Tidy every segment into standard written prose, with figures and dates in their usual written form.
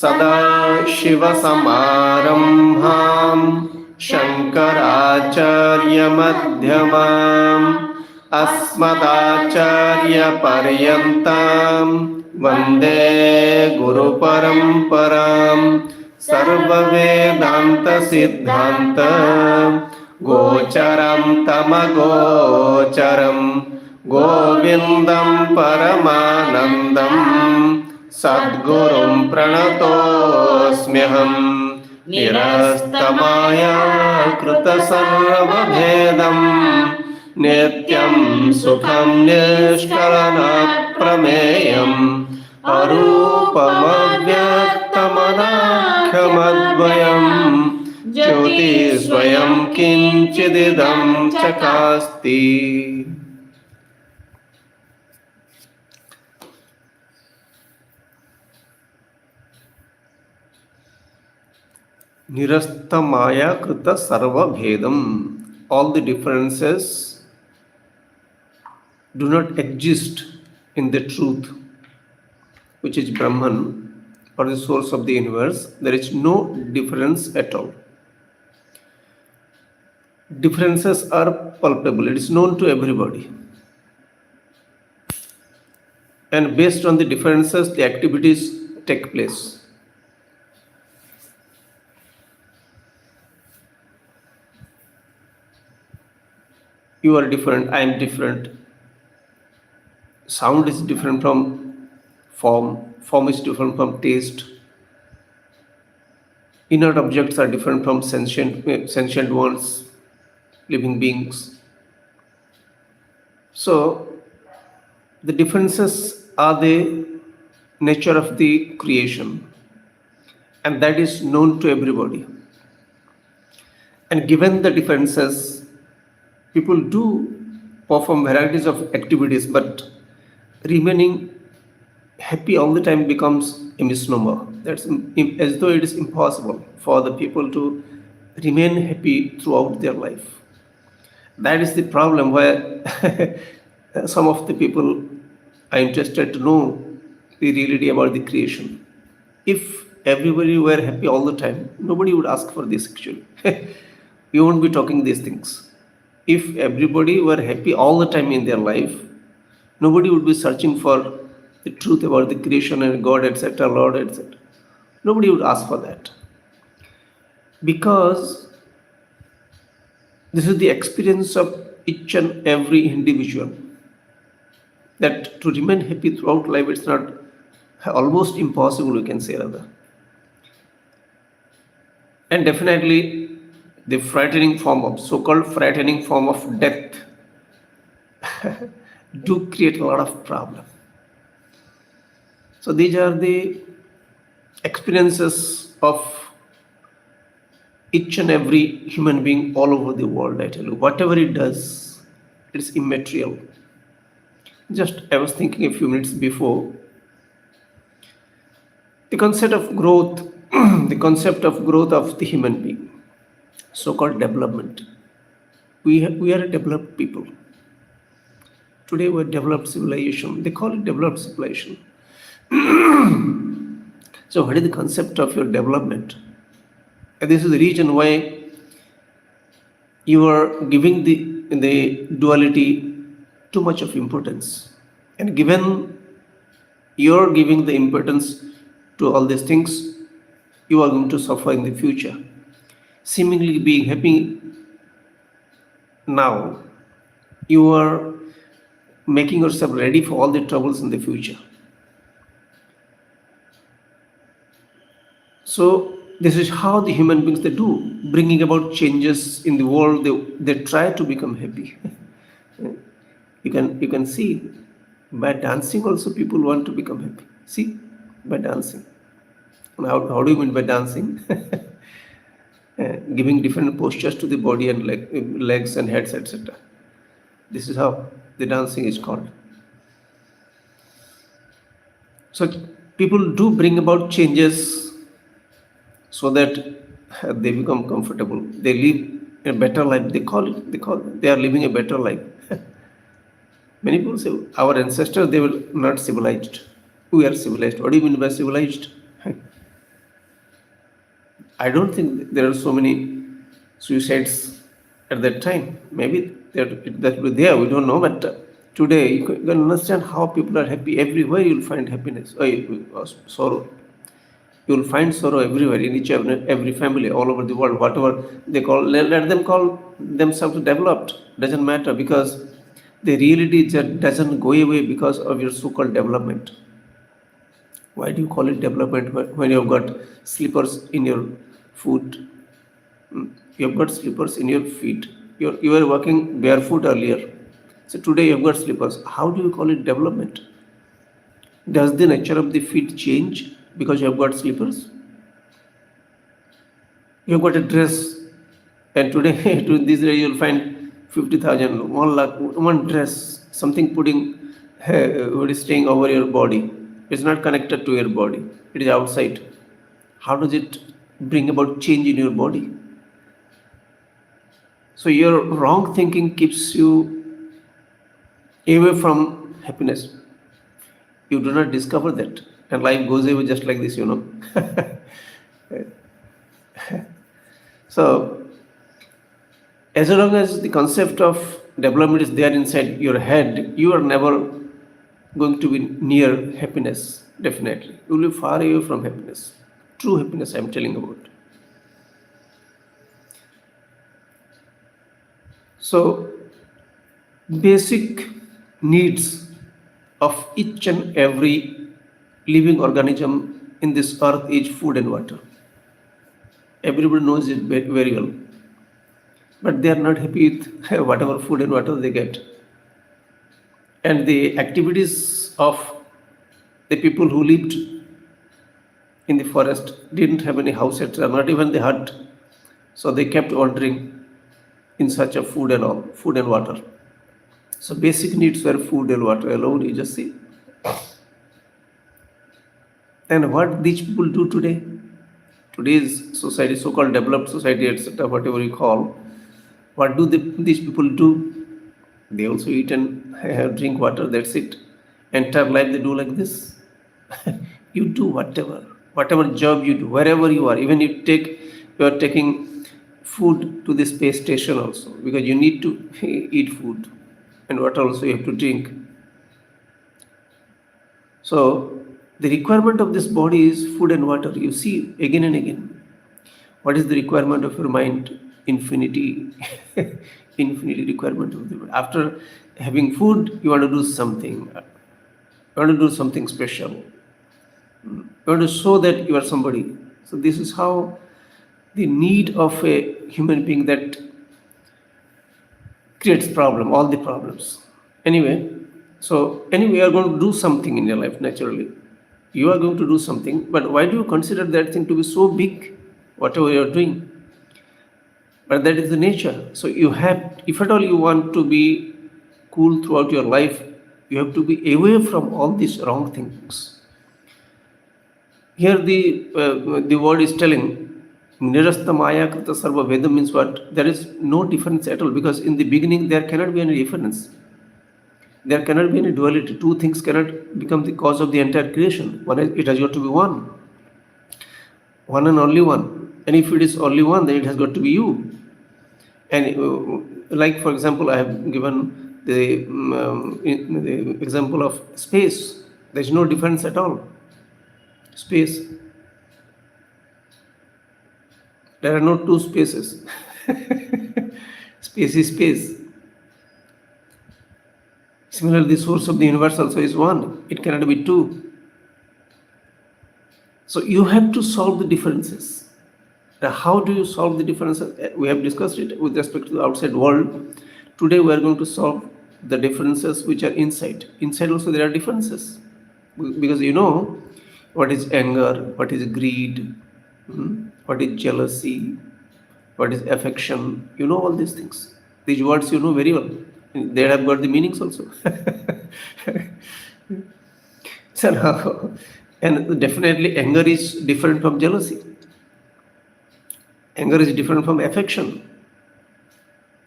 सदाशिवसमारम्भां शङ्कराचार्यमध्यमाम् अस्मदाचार्यपर्यन्तां वन्दे गुरुपरम्परां सर्ववेदान्तसिद्धान्त गोचरं तमगोचरं गोविन्दं परमानन्दं सद्गुरुं प्रणतोऽस्म्यहं निरस्तमाया कृतसर्वभेदं नित्यं सुखं निष्कलनाप्रमेयम् अरूपमव्यक्तमनाख्यमद्वयम् ज्योतिस्वयं किञ्चिदिदं चकास्ति. Nirastamaya krita sarva bhedam. All the differences do not exist in the truth, which is Brahman, or the source of the universe. There is no difference at all. Differences are palpable. It is known to everybody. And based on the differences, the activities take place. You are different, I am different. Sound is different from form. Form is different from taste. Inert objects are different from sentient ones, living beings. So, the differences are the nature of the creation, and that is known to everybody. And given the differences, people do perform varieties of activities, but remaining happy all the time becomes a misnomer. That's as though it is impossible for the people to remain happy throughout their life. That is the problem where some of the people are interested to know the reality about the creation. If everybody were happy all the time, nobody would ask for this actually. We won't be talking these things. If everybody were happy all the time in their life, nobody would be searching for the truth about the creation and God, etc., Lord, etc. Nobody would ask for that. Because this is the experience of each and every individual. That to remain happy throughout life, it's not almost impossible, we can say rather. And definitely, the frightening form of, so-called frightening form of death do create a lot of problem. So these are the experiences of each and every human being all over the world, I tell you. Whatever it does, it's immaterial. Just I was thinking a few minutes before, the concept of growth, the concept of growth of the human being, so-called development. We are a developed people. Today we're developed civilization. They call it developed civilization. So what is the concept of your development? And this is the reason why you are giving the duality too much of importance. And given you're giving the importance to all these things, you are going to suffer in the future. Seemingly being happy now, you are making yourself ready for all the troubles in the future. So this is how the human beings, they do, bringing about changes in the world. They try to become happy. You can see by dancing also people want to become happy. See, by dancing. How do you mean by dancing? Giving different postures to the body and legs and heads, etc. This is how the dancing is called. So people do bring about changes so that they become comfortable. They live a better life. They are living a better life. Many people say, our ancestors, they were not civilized. We are civilized. What do you mean by civilized? I don't think there are so many suicides at that time. Maybe that will be there, we don't know. But today, you can understand how people are happy. Everywhere you'll find happiness, sorrow. You'll find sorrow everywhere, in each every family, all over the world. Whatever they call, let them call themselves developed. Doesn't matter, because the reality just doesn't go away because of your so-called development. Why do you call it development when you've got slippers in your foot? You've got slippers in your feet. You were walking barefoot earlier. So today you've got slippers. How do you call it development? Does the nature of the feet change because you have got slippers? You've got a dress, and today, to this day, you'll find 50,000, 1 lakh, one dress, something what is staying over your body. It's not connected to your body, it is outside. How does it bring about change in your body? So, your wrong thinking keeps you away from happiness. You do not discover that, and life goes away just like this. So, as long as the concept of development is there inside your head, you are never going to be near happiness, definitely. You will be far away from happiness. True happiness, I'm telling about. So, basic needs of each and every living organism in this earth is food and water. Everybody knows it very well. But they are not happy with whatever food and water they get. And the activities of the people who lived in the forest didn't have any house, etc., not even the hut. So they kept wandering in search of food and all, food and water. So basic needs were food and water alone, you just see. And what these people do today? Today's society, so-called developed society, etc., whatever you call, what do these people do? They also eat and drink water, that's it. Entire life they do like this. You do whatever job you do, wherever you are, even you are taking food to the space station also, because you need to eat food, and water also you have to drink. So the requirement of this body is food and water. You see again and again. What is the requirement of your mind? Infinity. Infinity requirement of the mind. After having food, you want to do something. You want to do something special. You want to show that you are somebody. So this is how the need of a human being that creates problem, all the problems. Anyway, you are going to do something in your life naturally. You are going to do something, but why do you consider that thing to be so big, whatever you are doing? But that is the nature. So you have, if at all you want to be cool throughout your life, you have to be away from all these wrong things. Here the word is telling, Nirasta Maya Krita Sarva Vedam means what? There is no difference at all, because in the beginning there cannot be any difference. There cannot be any duality. Two things cannot become the cause of the entire creation. It has got to be one. One and only one. And if it is only one, then it has got to be you. And like, for example, I have given the example of space. There is no difference at all. Space. There are no two spaces. Space is space. Similarly, the source of the universe also is one. It cannot be two. So you have to solve the differences. Now, how do you solve the differences? We have discussed it with respect to the outside world. Today we are going to solve the differences which are inside. Inside also there are differences. Because you know what is anger, what is greed, what is jealousy, what is affection. You know all these things. These words you know very well. They have got the meanings also. So now, and definitely anger is different from jealousy. Anger is different from affection.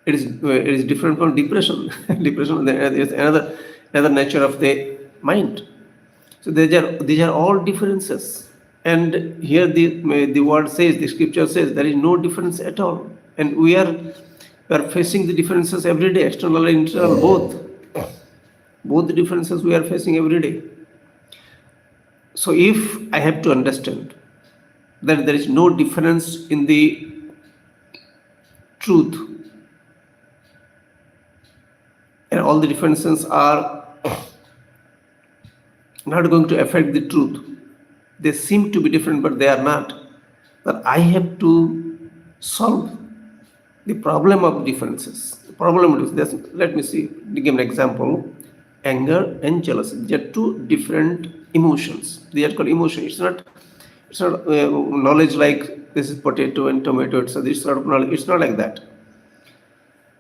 It is different from depression. Depression is another nature of the mind. So these are all differences. And here the word says, the scripture says, there is no difference at all. And we are facing the differences every day, external and internal, both. Both the differences we are facing every day. So if I have to understand that there is no difference in the truth, and all the differences are not going to affect the truth. They seem to be different, but they are not. That I have to solve the problem of differences. The problem is this. Let me see. Give an example. Anger and jealousy. They are two different emotions. They are called emotions. It's not. It's not knowledge like this is potato and tomato. It's this sort of knowledge. It's not like that.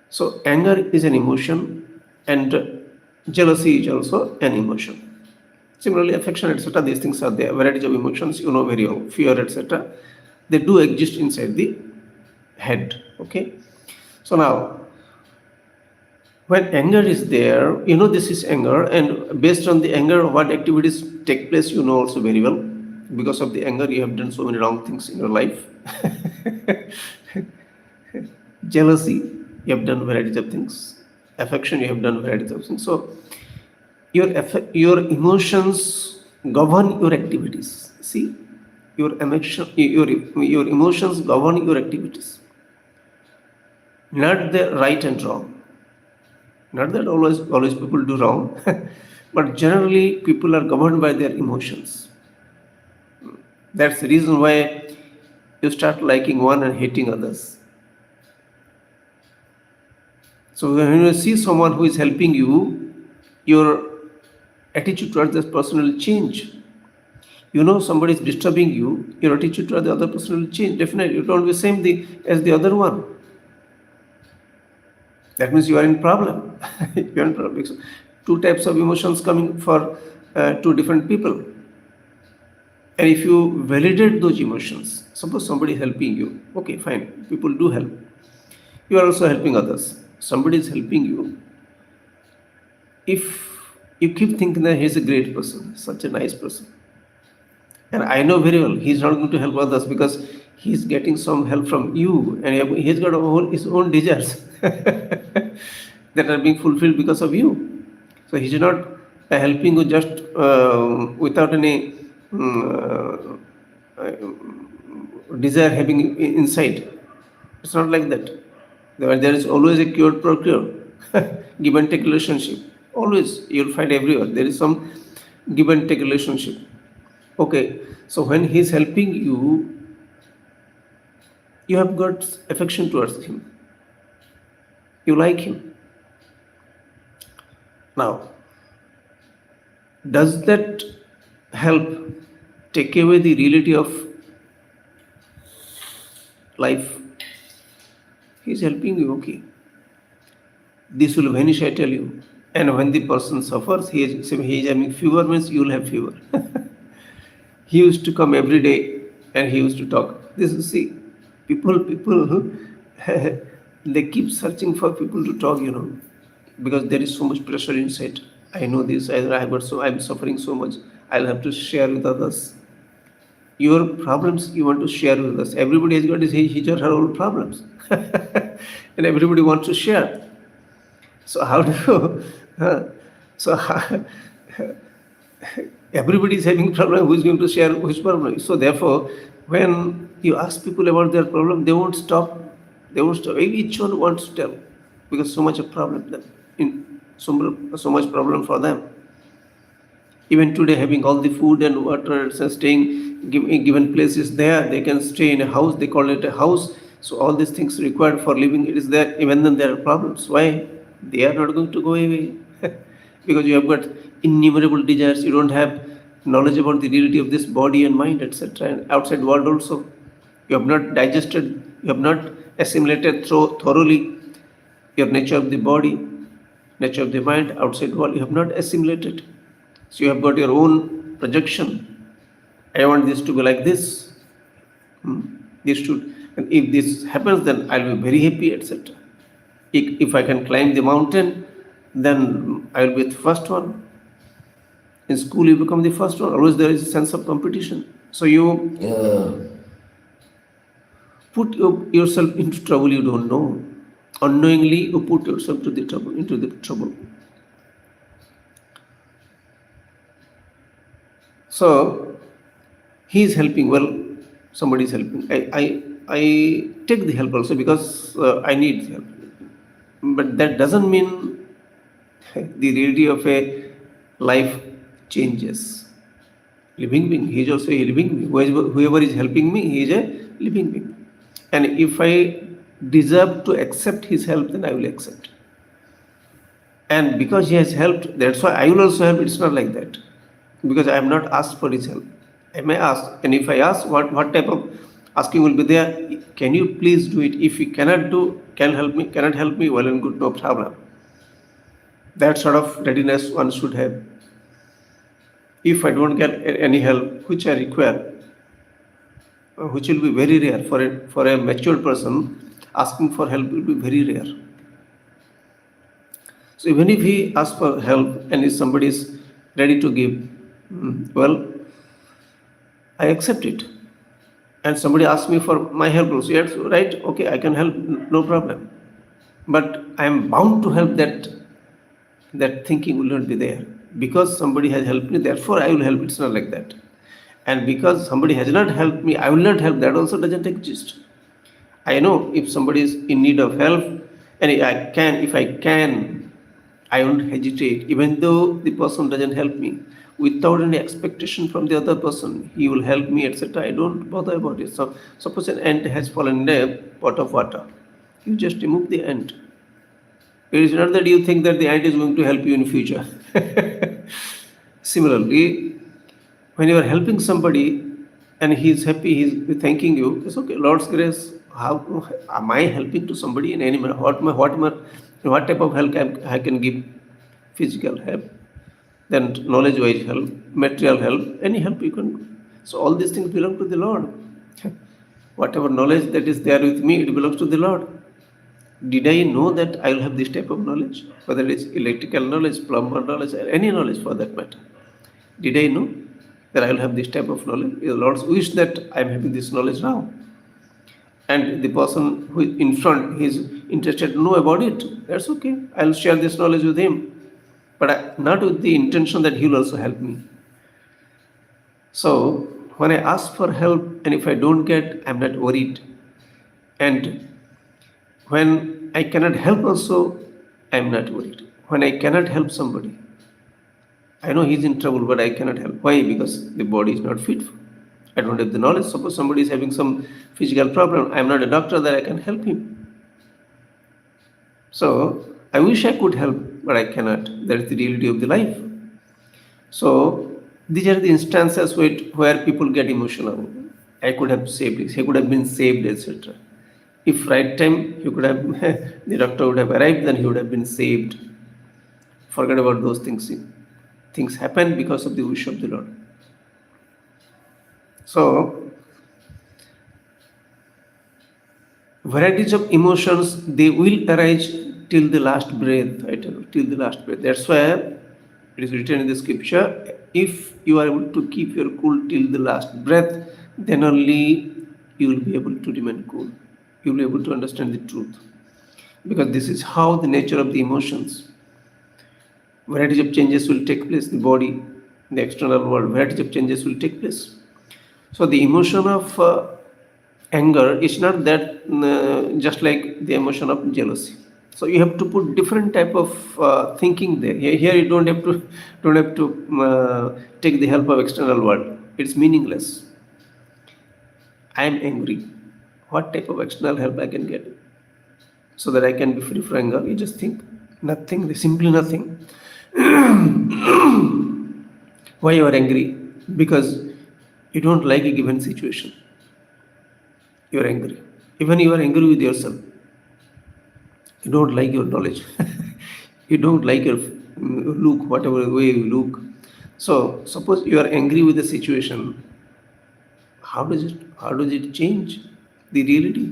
So anger is an emotion, and jealousy is also an emotion. Similarly, affection, etc. These things are there. Varieties of emotions, you know very well. Fear, etc. They do exist inside the head. Okay. So now, when anger is there, you know this is anger, and based on the anger, what activities take place, you know also very well. Because of the anger, you have done so many wrong things in your life. Jealousy, you have done varieties of things. Affection, you have done varieties of things. So your emotions govern your activities. See, your emotions govern your activities. Not the right and wrong. Not that always people do wrong, but generally people are governed by their emotions. That's the reason why you start liking one and hating others. So when you see someone who is helping you, your attitude towards this person will change. You know somebody is disturbing you, your attitude towards the other person will change. Definitely, you don't be same as the other one. That means you are in problem. You are in problem. So, two types of emotions coming for two different people. And if you validate those emotions, suppose somebody is helping you, okay, fine, people do help. You are also helping others. Somebody is helping you. If you keep thinking that he's a great person, such a nice person, and I know very well he's not going to help others because he's getting some help from you, and he's got his own desires that are being fulfilled because of you. So he's not helping you just without any desire having inside. It's not like that. There is always a cure pro cure, give and take relationship. Always you'll find everywhere there is some give and take relationship. Okay, so when he's helping you, you have got affection towards him. You like him. Now, does that help take away the reality of life? He's helping you, okay. This will vanish, I tell you. And when the person suffers, he is having fever, means you will have fever. He used to come every day and he used to talk. This is, see, people, they keep searching for people to talk, because there is so much pressure inside. I know this, I'm suffering so much. I'll have to share with others. Your problems you want to share with us. Everybody has got his or her own problems. And everybody wants to share. So how do you, everybody is having problem, who is going to share which problem? So therefore, when you ask people about their problem, they won't stop. Each one wants to tell, because so much of problem, so much problem for them. Even today, having all the food and water, staying given places there, they can stay in a house. They call it a house. So all these things required for living, it is there. Even then, there are problems. Why? They are not going to go away. Because you have got innumerable desires. You don't have knowledge about the reality of this body and mind, etc. And outside world also, you have not digested. You have not assimilated thoroughly your nature of the body, nature of the mind, outside world. You have not assimilated. So you have got your own projection. I want this to be like this. This should, and if this happens, then I'll be very happy, etc. If I can climb the mountain, then I will be the first one. In school, you become the first one. Always there is a sense of competition. So you Yeah. put yourself into trouble you don't know. Unknowingly, you put yourself to the trouble into the trouble. So he is helping. Well, somebody is helping. I take the help also because I need help. But that doesn't mean the reality of a life changes. Living being, he is also a living being. Whoever is helping me, he is a living being. And if I deserve to accept his help, then I will accept. And because he has helped, that's why I will also help. It's not like that. Because I have not asked for his help. I may ask. And if I ask, what type of asking will be there? Can you please do it? If you cannot help me, well and good, no problem. That sort of readiness one should have. If I don't get any help, which I require, which will be very rare for a mature person, asking for help will be very rare. So even if he asks for help and if somebody is ready to give, well, I accept it. And somebody asks me for my help also, yes, right, okay, I can help, no problem. But I am bound to help, that thinking will not be there. Because somebody has helped me, therefore I will help. It's not like that. And because somebody has not helped me, I will not help. That also doesn't exist. I know if somebody is in need of help, and if I can, I won't hesitate, even though the person doesn't help me, without any expectation from the other person, he will help me, etc. I don't bother about it. So, suppose an ant has fallen in a pot of water, you just remove the ant. It is not that you think that the ant is going to help you in future. Similarly, when you are helping somebody and he is happy, he is thanking you, it's okay. Lord's grace. How am I helping to somebody in any manner? What type of help I can give? Physical help, then knowledge-wise help, material help, any help you can. So all these things belong to the Lord. Whatever knowledge that is there with me, it belongs to the Lord. Did I know that I will have this type of knowledge? Whether it's electrical knowledge, plumber knowledge, or any knowledge for that matter. Did I know that I will have this type of knowledge? The Lord wish that I am having this knowledge now. And the person who is in front, he is interested to know about it. That's okay. I'll share this knowledge with him. But not with the intention that he will also help me. So when I ask for help and if I don't get, I'm not worried. And when I cannot help also, I'm not worried. When I cannot help somebody, I know he's in trouble, but I cannot help. Why? Because the body is not fit. I don't have the knowledge. Suppose somebody is having some physical problem, I'm not a doctor that I can help him. So I wish I could help, but I cannot. That's the reality of the life. So these are the instances where people get emotional. I could have saved this. He could have been saved, etc. If right time he could have, the doctor would have arrived, then he would have been saved. Forget about those things. Things happen because of the wish of the Lord. So varieties of emotions, they will arise till the last breath. I tell you, till the last breath. That's why it is written in the scripture, if you are able to keep your cool till the last breath, then only you will be able to remain cool. You will be able to understand the truth. Because this is how the nature of the emotions. Varieties of changes will take place, the body, the external world, varieties of changes will take place. So the emotion of anger is not that just like the emotion of jealousy. So you have to put different type of thinking there. Here you don't have to take the help of external world. It's meaningless. I am angry. What type of external help I can get so that I can be free from anger? You just think nothing, simply nothing. Why you are angry? Because you don't like a given situation. You are angry. Even you are angry with yourself. You don't like your knowledge. You don't like your look, whatever way you look. So suppose you are angry with the situation. How does it change the reality?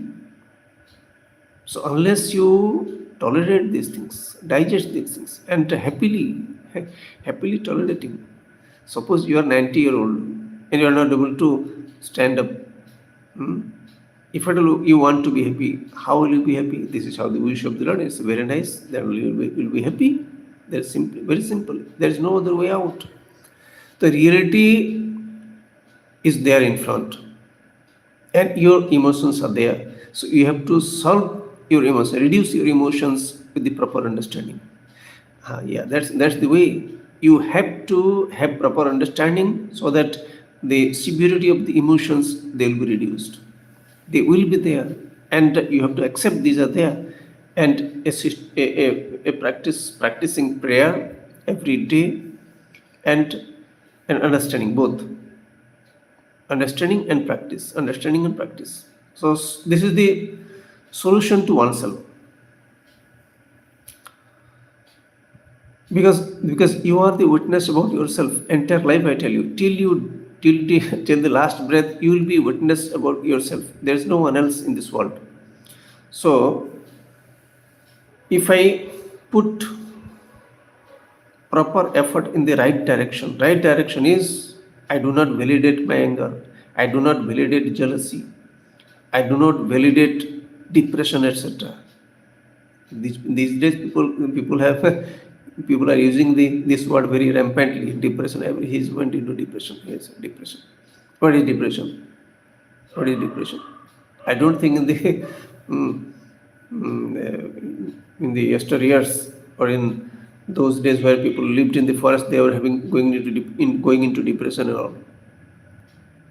So unless you tolerate these things, digest these things, and happily tolerating. Suppose you are 90-year-old. and you are not able to stand up. Hmm? If at all you want to be happy, how will you be happy? This is how the wish of the Lord is very nice. Then you'll be happy. That's simple, very simple. There is no other way out. The reality is there in front, and your emotions are there. So you have to solve your emotions, reduce your emotions with the proper understanding. Yeah, that's the way. You have to have proper understanding so that the severity of the emotions, they will be reduced. They will be there, and you have to accept these are there, and a practicing prayer every day, and understanding both, understanding and practice. So this is the solution to oneself, because you are the witness about yourself entire life. I tell you, till the last breath, you will be witness about yourself. There is no one else in this world. So if I put proper effort in the right direction is, I do not validate my anger, I do not validate jealousy, I do not validate depression, etc. These days people have people are using this word very rampantly. Depression, he's went into depression. Yes, depression. What is depression? What is depression? I don't think in the mm, in the yesteryears, or in those days where people lived in the forest, they were going into depression and all.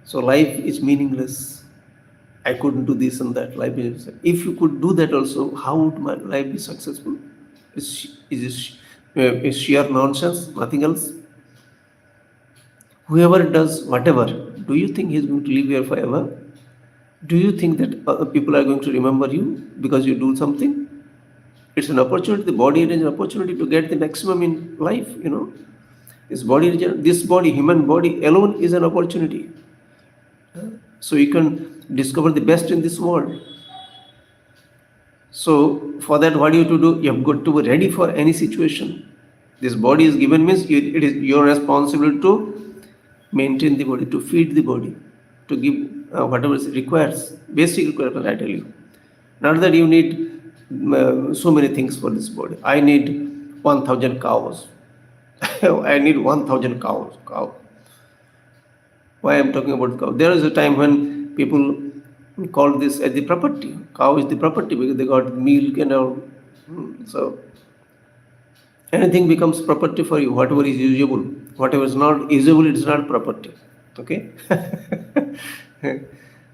So life is meaningless. I couldn't do this and that. Life is. If you could do that also, how would my life be successful? Is sheer nonsense, nothing else. Whoever does whatever, do you think he's going to live here forever? Do you think that people are going to remember you because you do something? It's an opportunity. The body is an opportunity to get the maximum in life. This body, human body alone, is an opportunity. So you can discover the best in this world. So for that, what do you have to do? You have got to be ready for any situation. This body is given means it is your responsibility to maintain the body, to feed the body, to give whatever it requires, basic requirements, I tell you. Not that you need so many things for this body. I need 1,000 cows. I need 1,000 cows. Cow. Why I'm talking about cow? There is a time when people called this as the property. Cow is the property because they got milk and all. So anything becomes property for you. Whatever is usable, whatever is not usable, it's not property. Okay.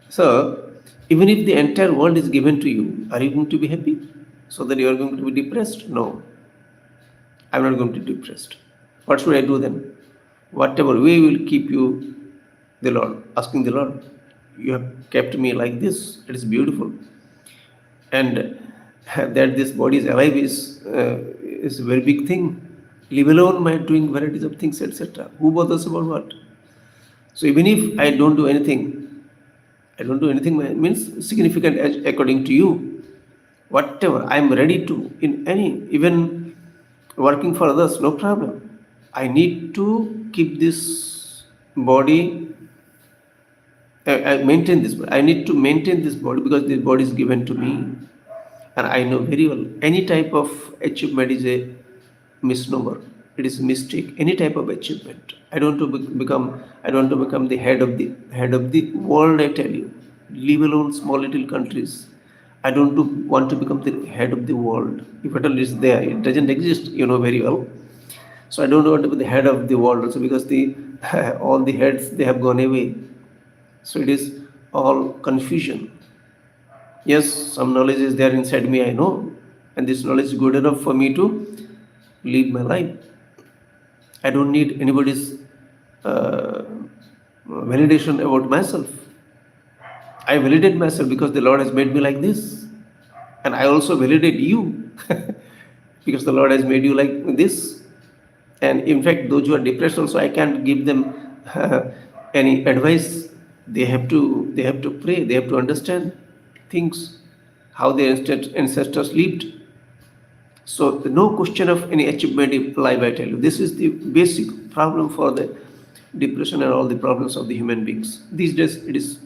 So even if the entire world is given to you, are you going to be happy? So that you are going to be depressed? No, I'm not going to be depressed. What should I do then? Whatever way will keep you, the Lord, asking the Lord, you have kept me like this. It is beautiful. And that this body is alive is a very big thing. Leave alone my doing varieties of things, etc. Who bothers about what? So even if I don't do anything means significant according to you. Whatever, I am ready to, in any, even working for others, no problem. I need to keep this body, I maintain this. I need to maintain this body because this body is given to me. And I know very well any type of achievement is a misnomer. It is a mistake. Any type of achievement. I don't want to become the head of the world. I tell you, leave alone small little countries. I don't want to become the head of the world. If at all is there, it doesn't exist. You know very well. So I don't want to be the head of the world also because the all the heads, they have gone away. So it is all confusion. Yes, some knowledge is there inside me, I know, and this knowledge is good enough for me to live my life. I don't need anybody's validation about myself. I validate myself because the Lord has made me like this, and I also validate you because the Lord has made you like this. And in fact, those who are depressed also, I can't give them any advice. They have to pray. They have to understand things, how their ancestors lived. So no question of any achievement in life, I tell you. This is the basic problem for the depression and all the problems of the human beings. These days it is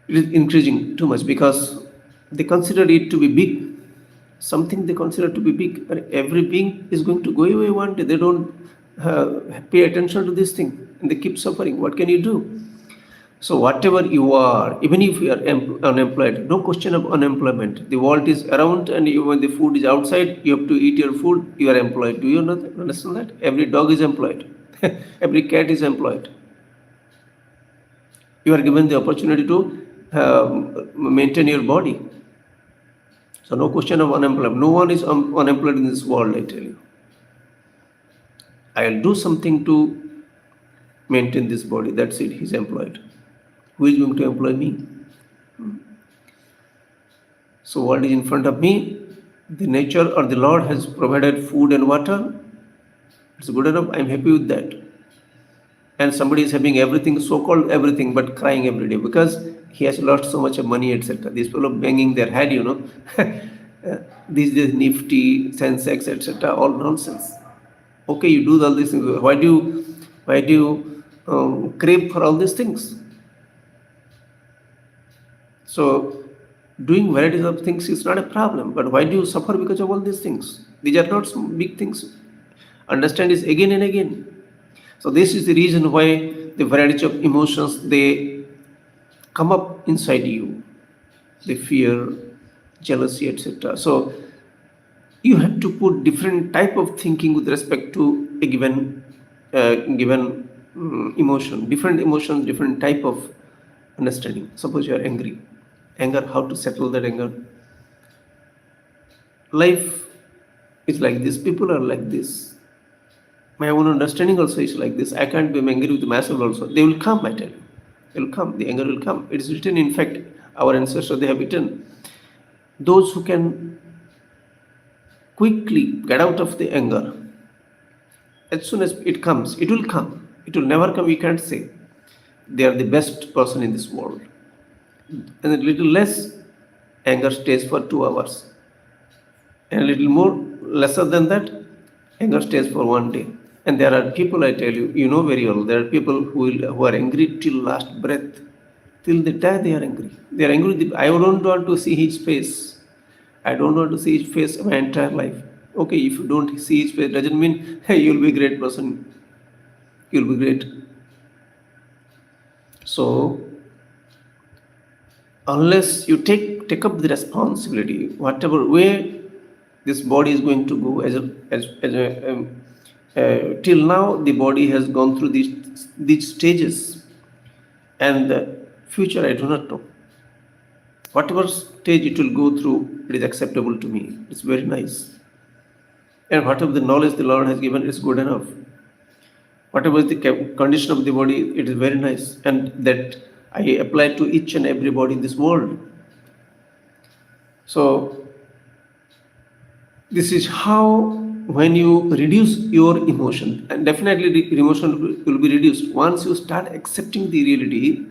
increasing too much because they consider it to be big, something they consider to be big. And every being is going to go away one day. They don't pay attention to this thing and they keep suffering. What can you do? So, whatever you are, even if you are unemployed, no question of unemployment. The world is around, and you, when the food is outside, you have to eat your food, you are employed. Do you understand that? Every dog is employed, every cat is employed. You are given the opportunity to maintain your body. So, no question of unemployment. No one is unemployed in this world, I tell you. I will do something to maintain this body. That's it. He's employed. Who is going to employ me? So, what is in front of me? The nature or the Lord has provided food and water. It's good enough. I'm happy with that. And somebody is having everything, so-called everything, but crying every day because he has lost so much of money, etc. These people are banging their head, These days, Nifty, Sensex, etc. All nonsense. Okay, you do all these things. Why do you crave for all these things? So, doing varieties of things is not a problem, but why do you suffer because of all these things? These are not some big things. Understand this again and again. So, this is the reason why the variety of emotions they come up inside you, the fear, jealousy, etc. So, you have to put different type of thinking with respect to a given emotion, different emotions, different type of understanding. Suppose you are angry. Anger, how to settle that anger? Life is like this, people are like this. My own understanding also is like this. I can't be angry with myself also. They will come, I tell you. They will come, the anger will come. It is written, in fact, our ancestors, they have written, those who can quickly get out of the anger, as soon as it comes, it will come. It will never come, we can't say. They are the best person in this world. And a little less, anger stays for 2 hours. And a little more, lesser than that, anger stays for one day. And there are people, I tell you, you know very well, there are people who are angry till last breath. Till they die, they are angry. They are angry. I don't want to see his face. I don't want to see his face my entire life. Okay, if you don't see his face, doesn't mean, hey, you'll be a great person. You'll be great. So, unless you take up the responsibility, whatever way this body is going to go, till now the body has gone through these stages, and the future I do not know. Whatever stage it will go through, it is acceptable to me. It's very nice. And whatever the knowledge the Lord has given is good enough. Whatever is the condition of the body, it is very nice. And that I apply to each and every body in this world. So, this is how, when you reduce your emotion, and definitely the emotion will be reduced. Once you start accepting the reality,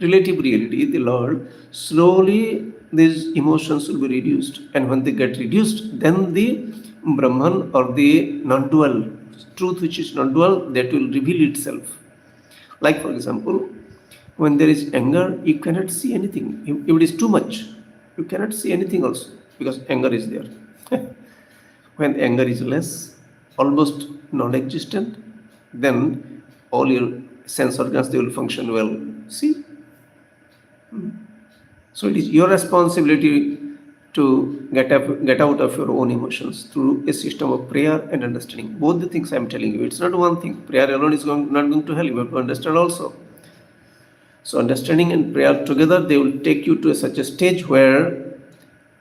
relative reality, the Lord, slowly these emotions will be reduced. And when they get reduced, then the Brahman or the non-dual truth, which is non-dual, that will reveal itself. Like, for example, when there is anger, you cannot see anything. If it is too much, you cannot see anything also, because anger is there. When anger is less, almost non-existent, then all your sense organs, they will function well. See? So it is your responsibility to get out of your own emotions through a system of prayer and understanding. Both the things I am telling you. It's not one thing. Prayer alone is not going to help. You have to understand also. So understanding and prayer together, they will take you to such a stage where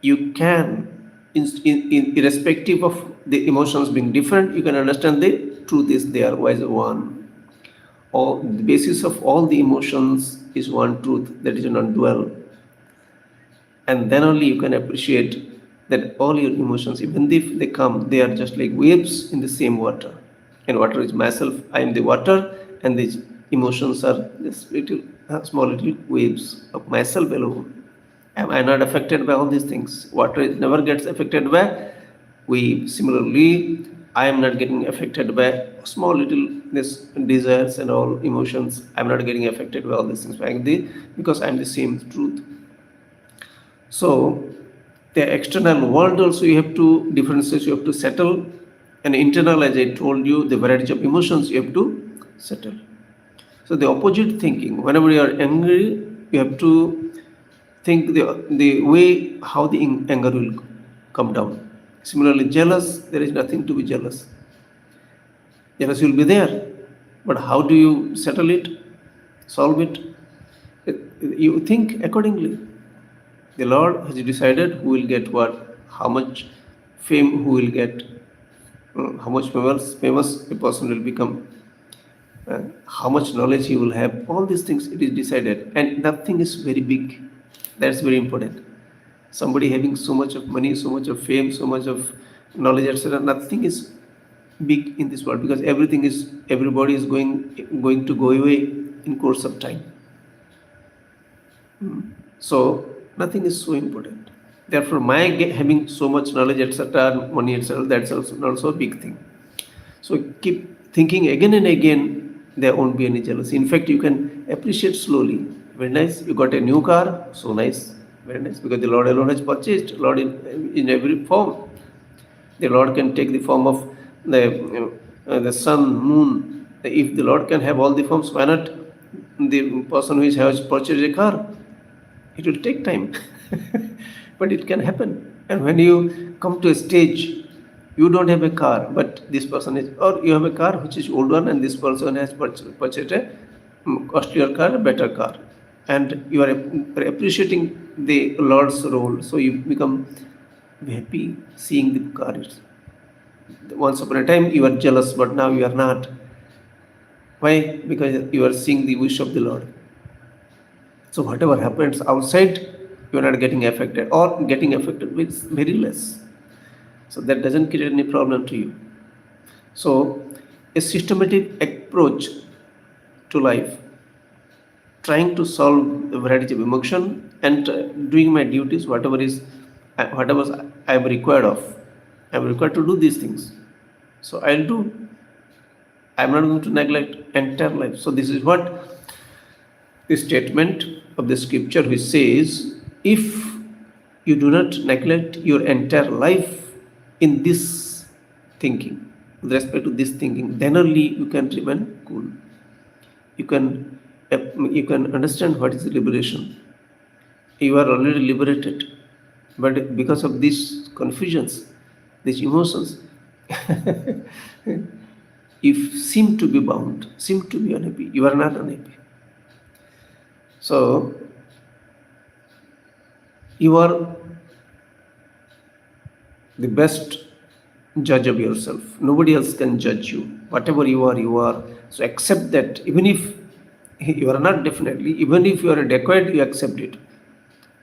you can, irrespective of the emotions being different, you can understand the truth is there, why is one. Or the basis of all the emotions is one truth, that is non-dual. And then only you can appreciate that all your emotions, even if they come, they are just like waves in the same water. And water is myself, I am the water, and these emotions are just little small little waves of myself alone. Am I not affected by all these things? Water never gets affected by waves. Similarly, I am not getting affected by small little this desires and all emotions. I'm not getting affected by all these things because I'm the same truth. So the external world also you have to differences you have to settle, and internal, as I told you, the variety of emotions you have to settle. So the opposite thinking. Whenever you are angry, you have to think the way how the anger will come down. Similarly, jealous, there is nothing to be jealous. Jealousy will be there, but how do you settle it, solve it? You think accordingly. The Lord has decided who will get what, how much fame who will get, how much famous a person will become, how much knowledge he will have. All these things it is decided, and nothing is very big. That's very important. Somebody having so much of money, so much of fame, so much of knowledge, etc. Nothing is big in this world because everybody is going to go away in course of time. So nothing is so important. Therefore, having so much knowledge, etc., money, etc., that's also a big thing. So keep thinking again and again, there won't be any jealousy. In fact, you can appreciate slowly. Very nice. You got a new car, so nice. Very nice. Because the Lord alone has purchased, Lord in every form. The Lord can take the form of the sun, moon. If the Lord can have all the forms, why not the person who has purchased a car? It will take time, but it can happen. And when you come to a stage, you don't have a car, but this person is, or you have a car which is old one, and this person has purchased a costlier car, a better car, and you are appreciating the Lord's role. So you become happy seeing the car. Once upon a time you are jealous, but now you are not. Why? Because you are seeing the wish of the Lord. So whatever happens outside, you are not getting affected, or getting affected with very less. So that doesn't create any problem to you. So a systematic approach to life, trying to solve a variety of emotion and doing my duties, whatever I am required of. I am required to do these things. So I'll do. I'm not going to neglect entire life. So this is what the statement of the scripture which says, if you do not neglect your entire life in this thinking, with respect to this thinking, then only you can remain cool. You can understand what is liberation. You are already liberated, but because of these confusions, these emotions, you seem to be bound, seem to be unhappy. You are not unhappy. So you are the best judge of yourself. Nobody else can judge you. Whatever you are, you are. So accept that. Even if you are not, definitely, even if you are a dacoit, you accept it.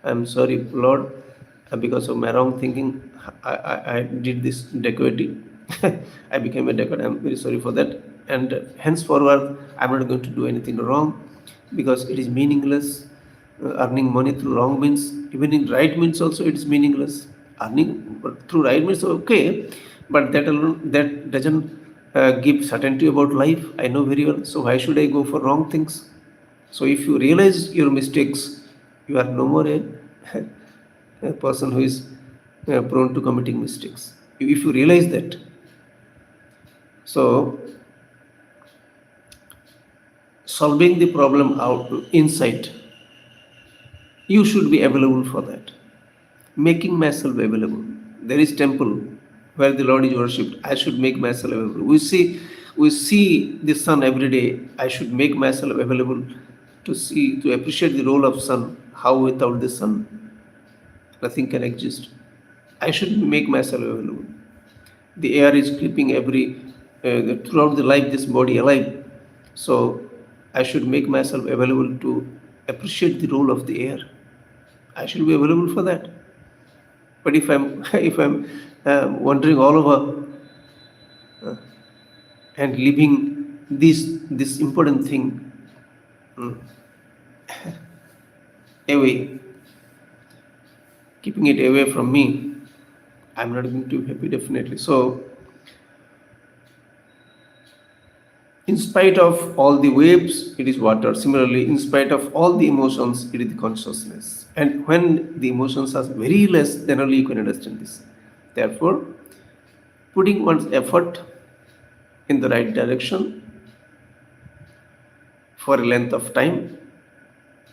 I'm sorry, Lord, because of my wrong thinking, I did this dacoity. I became a dacoit. I'm very sorry for that. And henceforward, I'm not going to do anything wrong because it is meaningless. Earning money through wrong means, even in right means also, it is meaningless. Earning through right means okay, but that alone, that doesn't give certainty about life. I know very well. So why should I go for wrong things? So if you realize your mistakes, you are no more a person who is prone to committing mistakes. If you realize that, so solving the problem out inside, you should be available for that. Making myself available. There is temple where the Lord is worshipped. I should make myself available. We see the sun every day. I should make myself available to appreciate the role of sun. How without the sun, nothing can exist. I should make myself available. The air is keeping throughout the life this body alive. So I should make myself available to appreciate the role of the air. I should be available for that. But if I'm if I'm wandering all over and leaving this important thing away, keeping it away from me, I'm not going to be happy, definitely. So In spite of all the waves, it is water. Similarly, in spite of all the emotions, it is the consciousness. And when the emotions are very less, then only you can understand this. Therefore, putting one's effort in the right direction for a length of time,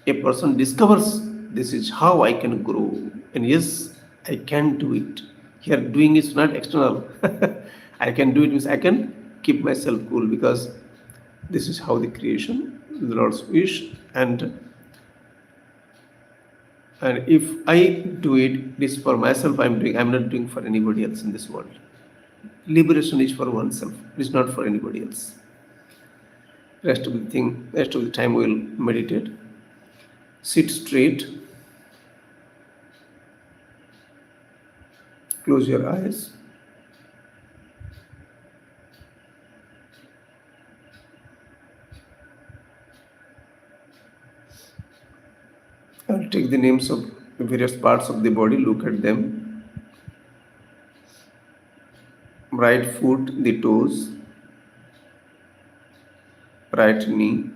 a person discovers this is how I can grow. And yes, I can do it. Here, doing is not external. I can do it means I can keep myself cool because this is how the creation, the Lord's wish, and if I do it, this for myself I'm doing. I'm not doing for anybody else in this world. Liberation is for oneself. It is not for anybody else. Rest of the time we'll meditate. Sit straight, close your eyes. I'll take the names of various parts of the body, look at them. Right foot, the toes, right knee,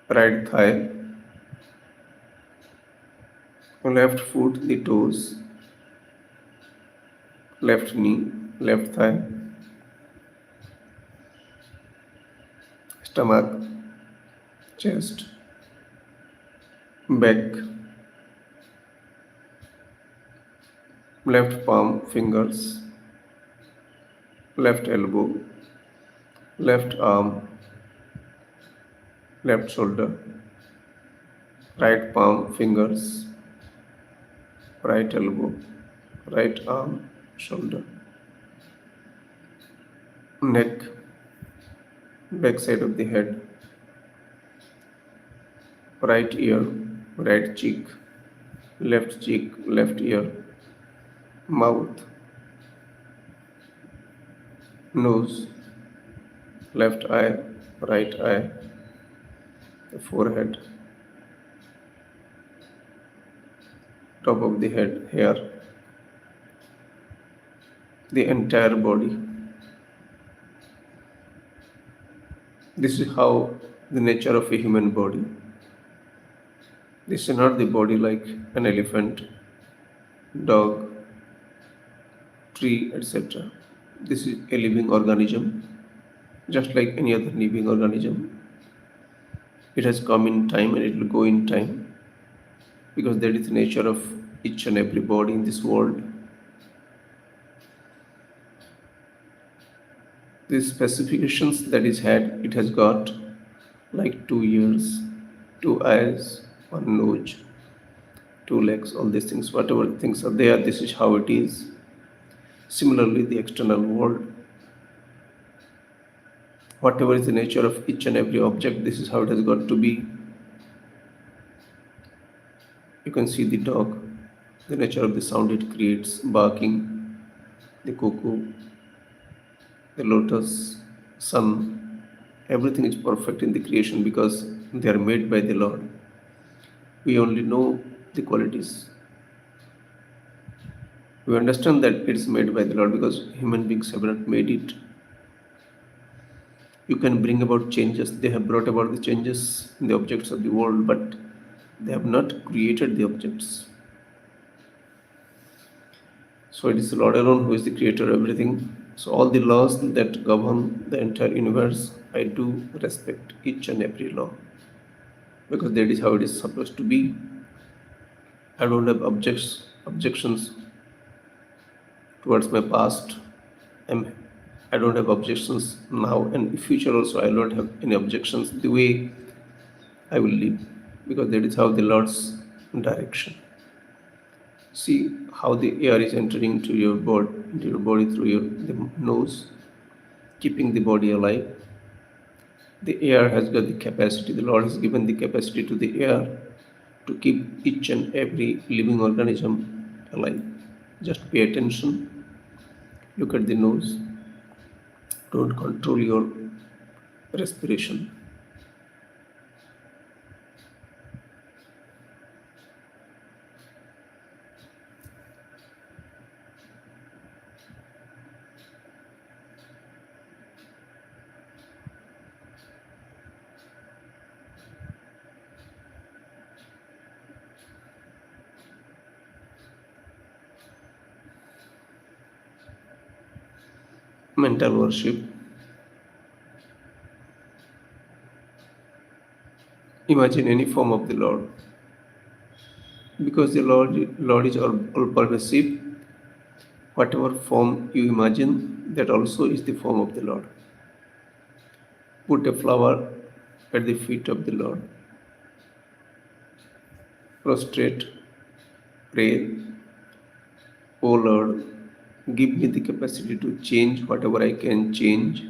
right thigh, left foot, the toes, left knee, left thigh, stomach, chest, back, left palm, fingers, left elbow, left arm, left shoulder, right palm, fingers, right elbow, right arm, shoulder, neck, back side of the head, right ear, right cheek, left ear, mouth, nose, left eye, right eye, the forehead, top of the head, hair, the entire body. This is how the nature of a human body. This is not the body like an elephant, dog, tree, etc. This is a living organism, just like any other living organism. It has come in time and it will go in time because that is the nature of each and every body in this world. The specifications that is had, it has got like 2 ears, 2 eyes, one nose, 2 legs, all these things, whatever things are there, this is how it is. Similarly, the external world, whatever is the nature of each and every object, this is how it has got to be. You can see the dog, the nature of the sound it creates, barking, the cuckoo, the lotus, sun, everything is perfect in the creation because they are made by the Lord. We only know the qualities. We understand that it's made by the Lord because human beings have not made it. You can bring about changes. They have brought about the changes in the objects of the world, but they have not created the objects. So it is the Lord alone who is the creator of everything. So all the laws that govern the entire universe, I do respect each and every law because that is how it is supposed to be. I don't have objections towards my past. I'm, I don't have objections now and in future also. I don't have any objections the way I will live because that is how the Lord's direction. See how the air is entering into your body through the nose, keeping the body alive. The air has got the capacity. The Lord has given the capacity to the air to keep each and every living organism alive. Just pay attention. Look at the nose. Don't control your respiration. mental worship. Imagine any form of the Lord. Because the Lord is all pervasive, whatever form you imagine, that also is the form of the Lord. Put a flower at the feet of the Lord. Prostrate, pray, O Lord, give me the capacity to change whatever I can change.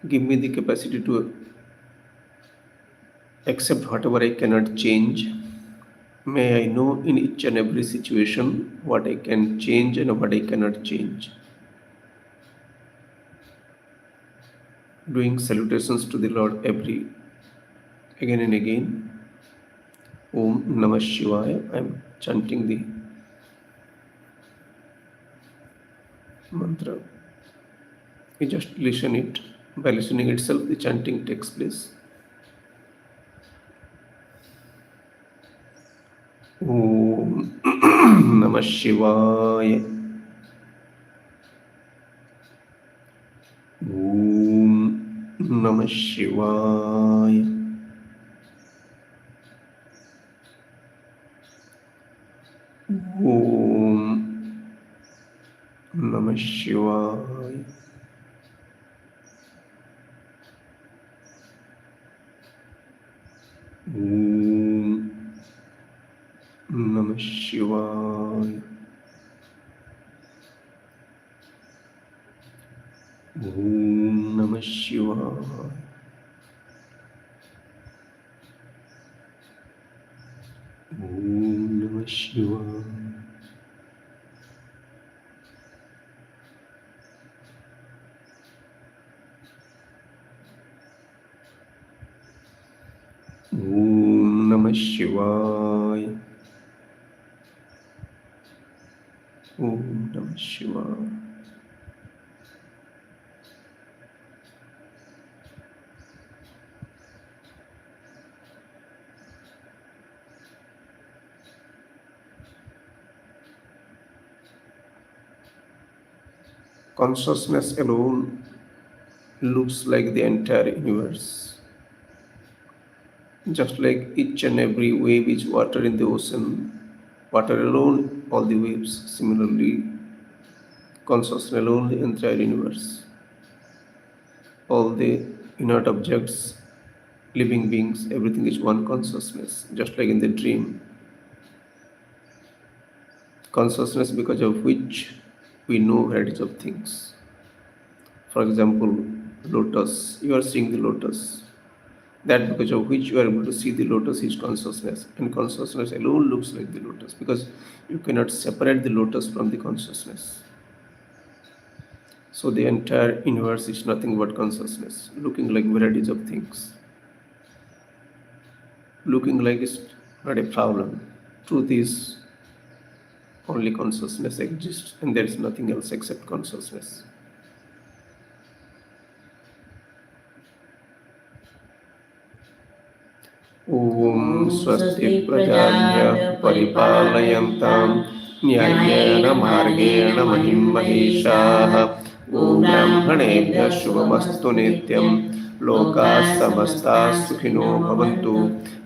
Give me the capacity to accept whatever I cannot change. May I know in each and every situation what I can change and what I cannot change. Doing salutations to the Lord again and again. Om Namah Shivaya. I am chanting the mantra. You just listen it. By listening itself, the chanting takes place. Om Namah Shivaya. Om Namah Shivaya. Om Namah Shivaya. Om Namah Shivaya. Om Namah Shivaya. Om Namah Shivaya. Om Namah Shivaya. Om Namah Shivaya. Consciousness alone looks like the entire universe. Just like each and every wave is water in the ocean, water alone, all the waves. Similarly, consciousness alone, the entire universe. All the inert objects, living beings, everything is one consciousness, just like in the dream. Consciousness because of which we know varieties of things. For example, lotus, you are seeing the lotus. That because of which you are able to see the lotus is consciousness. And consciousness alone looks like the lotus because you cannot separate the lotus from the consciousness. So the entire universe is nothing but consciousness, looking like varieties of things. Looking like it's not a problem. Truth is only consciousness exists and there is nothing else except consciousness. Om Swasti Prajabhya Paripalayantam Nyayena Margena Mahim Maheshaha Om Brahmanebhya Shubhamastu Nityam Loka Samasta Sukhino Bhavantu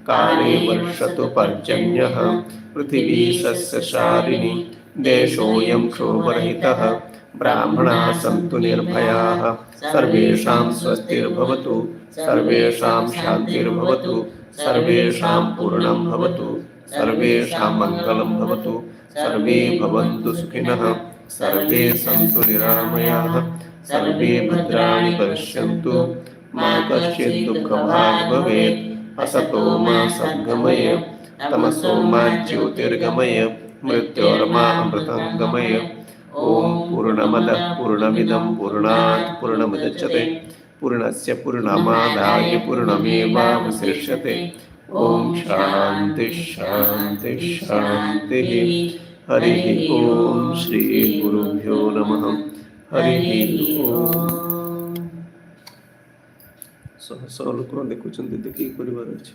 Kale Varshatu Parjanyah Prithvi Sasya Sharini Deshoyam Kshobarahitah Brahmana Santu Nirbhayaः Sarvesham Swastir Bhavatu Sarvesham Shantir Bhavatu Sarvesham Purnam Bhavatu Sarvesham Mangalam Bhavatu Sarve Bhavantu Sukhinah Sarve Santu Niramayah Sarve Bhadrani Pasyantu Ma Kaschid Dukhabhag Bhavet Asato Ma Sadgamaya Tamaso Ma Jyotirgamaya Mrityorma Amritangamaya Om Purnamada Purnamidam Purnat Purnamudachyate Purnasya Purnamadaya Purnameva Vasishyate Om Shanti Shanti Shanti Harihi Om Shri Gurubhyo Namaha Harihi Om ସହସ୍ର ଲୋକମାନେ ଦେଖୁଛନ୍ତି ଦେଖିକି କରିବାର ଅଛି।